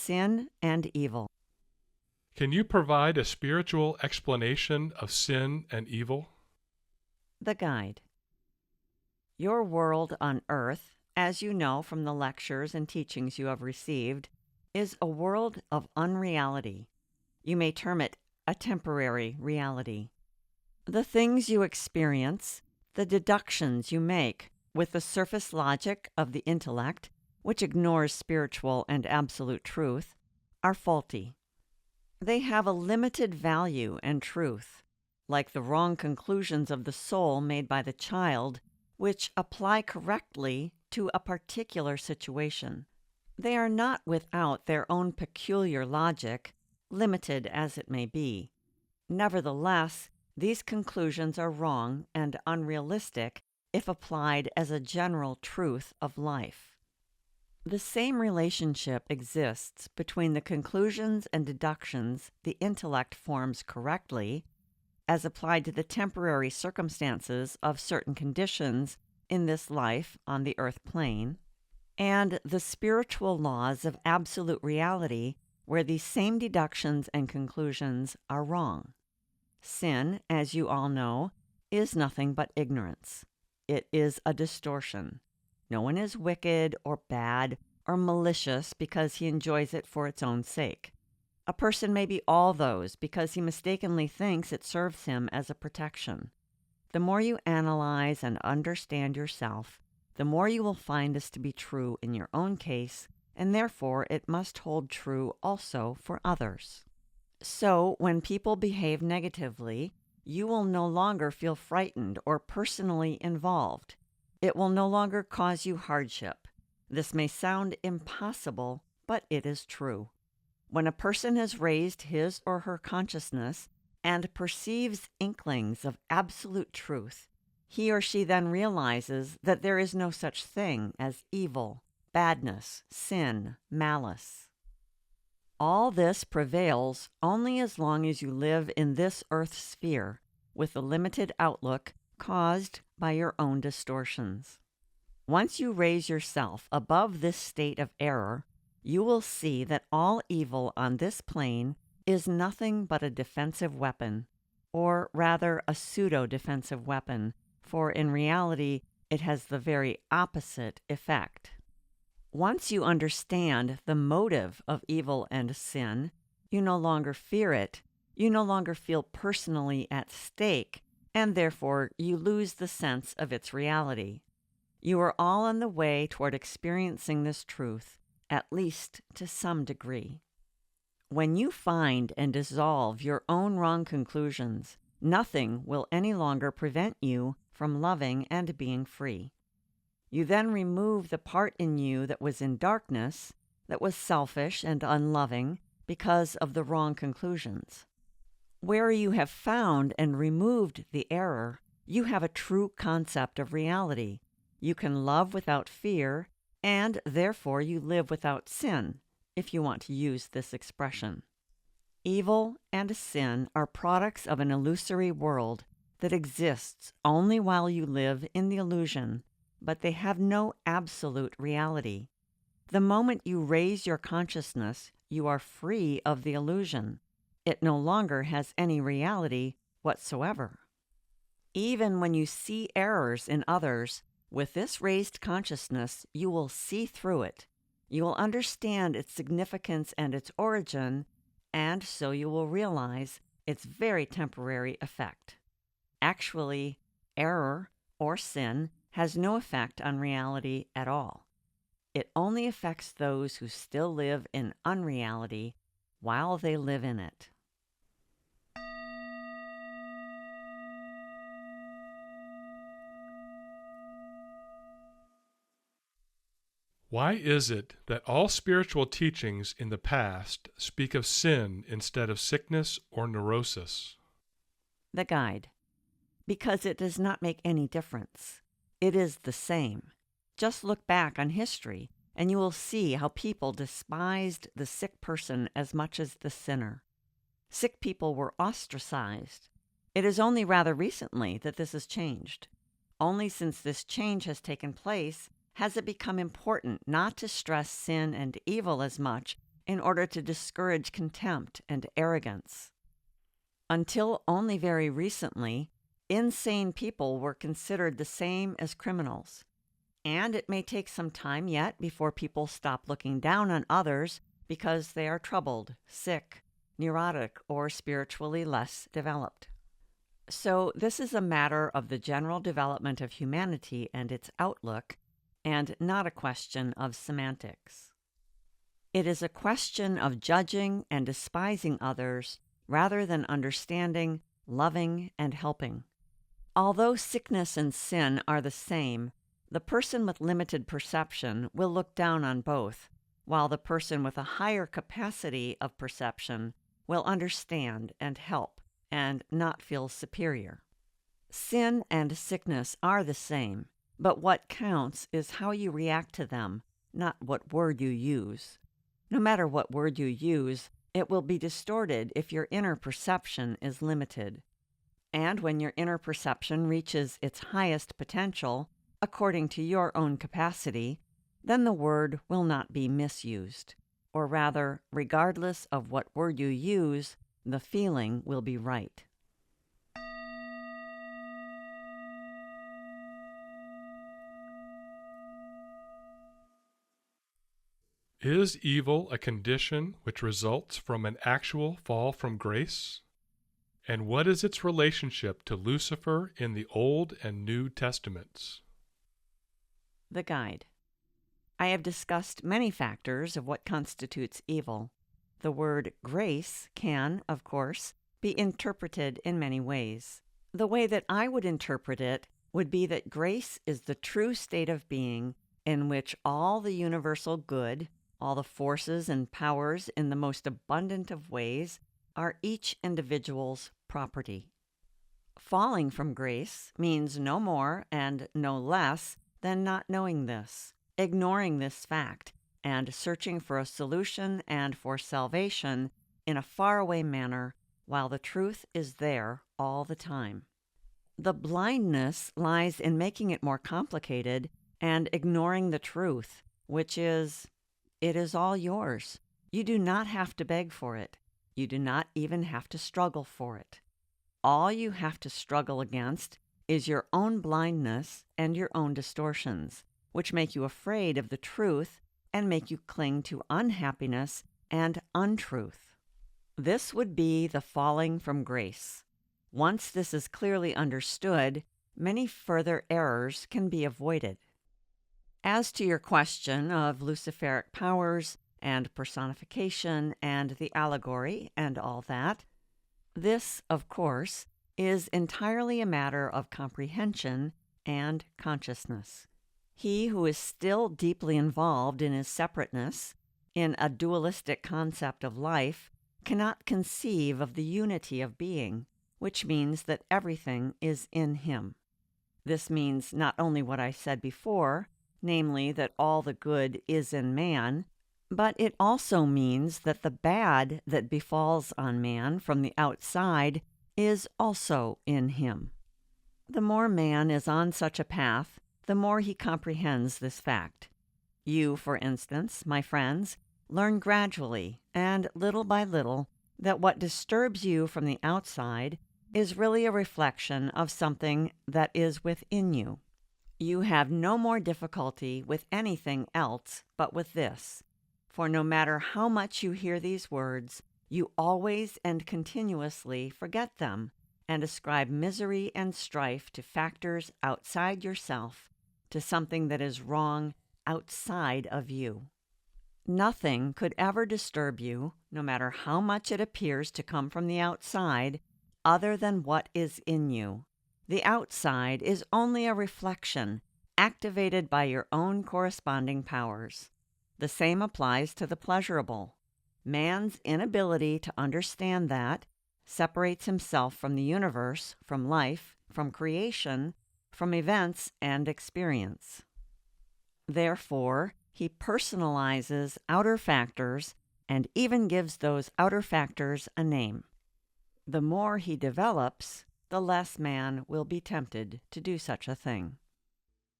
sin and evil. Can you provide a spiritual explanation of sin and evil? The Guide. Your world on earth, as you know from the lectures and teachings you have received, is a world of unreality. You may term it a temporary reality. The things you experience, the deductions you make with the surface logic of the intellect, which ignores spiritual and absolute truth, are faulty. They have a limited value and truth, like the wrong conclusions of the soul made by the child, which apply correctly to a particular situation. They are not without their own peculiar logic, limited as it may be. Nevertheless, these conclusions are wrong and unrealistic if applied as a general truth of life. The same relationship exists between the conclusions and deductions the intellect forms correctly, as applied to the temporary circumstances of certain conditions in this life on the earth plane, and the spiritual laws of absolute reality where these same deductions and conclusions are wrong. Sin, as you all know, is nothing but ignorance. It is a distortion. No one is wicked or bad or malicious because he enjoys it for its own sake. A person may be all those because he mistakenly thinks it serves him as a protection. The more you analyze and understand yourself, the more you will find this to be true in your own case, and therefore it must hold true also for others. So, when people behave negatively, you will no longer feel frightened or personally involved. It will no longer cause you hardship. This may sound impossible, but it is true. When a person has raised his or her consciousness and perceives inklings of absolute truth, he or she then realizes that there is no such thing as evil, badness, sin, malice. All this prevails only as long as you live in this earth sphere with a limited outlook caused by your own distortions. Once you raise yourself above this state of error, you will see that all evil on this plane is nothing but a defensive weapon, or rather a pseudo-defensive weapon, for in reality it has the very opposite effect. Once you understand the motive of evil and sin, you no longer fear it, you no longer feel personally at stake, and therefore you lose the sense of its reality. You are all on the way toward experiencing this truth, at least to some degree. When you find and dissolve your own wrong conclusions, nothing will any longer prevent you from loving and being free. You then remove the part in you that was in darkness, that was selfish and unloving because of the wrong conclusions. Where you have found and removed the error, you have a true concept of reality. You can love without fear, and therefore you live without sin, if you want to use this expression. Evil and sin are products of an illusory world that exists only while you live in the illusion, but they have no absolute reality. The moment you raise your consciousness, you are free of the illusion. It no longer has any reality whatsoever. Even when you see errors in others, with this raised consciousness, you will see through it. You will understand its significance and its origin, and so you will realize its very temporary effect. Actually, error or sin has no effect on reality at all. It only affects those who still live in unreality while they live in it. Why is it that all spiritual teachings in the past speak of sin instead of sickness or neurosis? The Guide. Because it does not make any difference. It is the same. Just look back on history, and you will see how people despised the sick person as much as the sinner. Sick people were ostracized. It is only rather recently that this has changed. Only since this change has taken place has it become important not to stress sin and evil as much in order to discourage contempt and arrogance. Until only very recently, insane people were considered the same as criminals, and it may take some time yet before people stop looking down on others because they are troubled, sick, neurotic, or spiritually less developed. So this is a matter of the general development of humanity and its outlook, and not a question of semantics. It is a question of judging and despising others rather than understanding, loving, and helping. Although sickness and sin are the same, the person with limited perception will look down on both, while the person with a higher capacity of perception will understand and help and not feel superior. Sin and sickness are the same, but what counts is how you react to them, not what word you use. No matter what word you use, it will be distorted if your inner perception is limited. And when your inner perception reaches its highest potential, according to your own capacity, then the word will not be misused. Or rather, regardless of what word you use, the feeling will be right. Is evil a condition which results from an actual fall from grace? And what is its relationship to Lucifer in the Old and New Testaments? The Guide. I have discussed many factors of what constitutes evil. The word grace can, of course, be interpreted in many ways. The way that I would interpret it would be that grace is the true state of being in which all the universal good, all the forces and powers in the most abundant of ways, are each individual's property. Falling from grace means no more and no less than not knowing this, ignoring this fact, and searching for a solution and for salvation in a faraway manner while the truth is there all the time. The blindness lies in making it more complicated and ignoring the truth, which is, it is all yours. You do not have to beg for it. You do not even have to struggle for it. All you have to struggle against is your own blindness and your own distortions, which make you afraid of the truth and make you cling to unhappiness and untruth. This would be the falling from grace. Once this is clearly understood, many further errors can be avoided. As to your question of Luciferic powers and personification and the allegory and all that, this, of course, is entirely a matter of comprehension and consciousness. He who is still deeply involved in his separateness, in a dualistic concept of life, cannot conceive of the unity of being, which means that everything is in him. This means not only what I said before, namely that all the good is in man, but it also means that the bad that befalls on man from the outside is also in him. The more man is on such a path, the more he comprehends this fact. You, for instance, my friends, learn gradually and little by little that what disturbs you from the outside is really a reflection of something that is within you. You have no more difficulty with anything else but with this, for no matter how much you hear these words, you always and continuously forget them and ascribe misery and strife to factors outside yourself, to something that is wrong outside of you. Nothing could ever disturb you, no matter how much it appears to come from the outside, other than what is in you. The outside is only a reflection, activated by your own corresponding powers. The same applies to the pleasurable. Man's inability to understand that separates himself from the universe, from life, from creation, from events and experience. Therefore, he personalizes outer factors and even gives those outer factors a name. The more he develops, the less man will be tempted to do such a thing.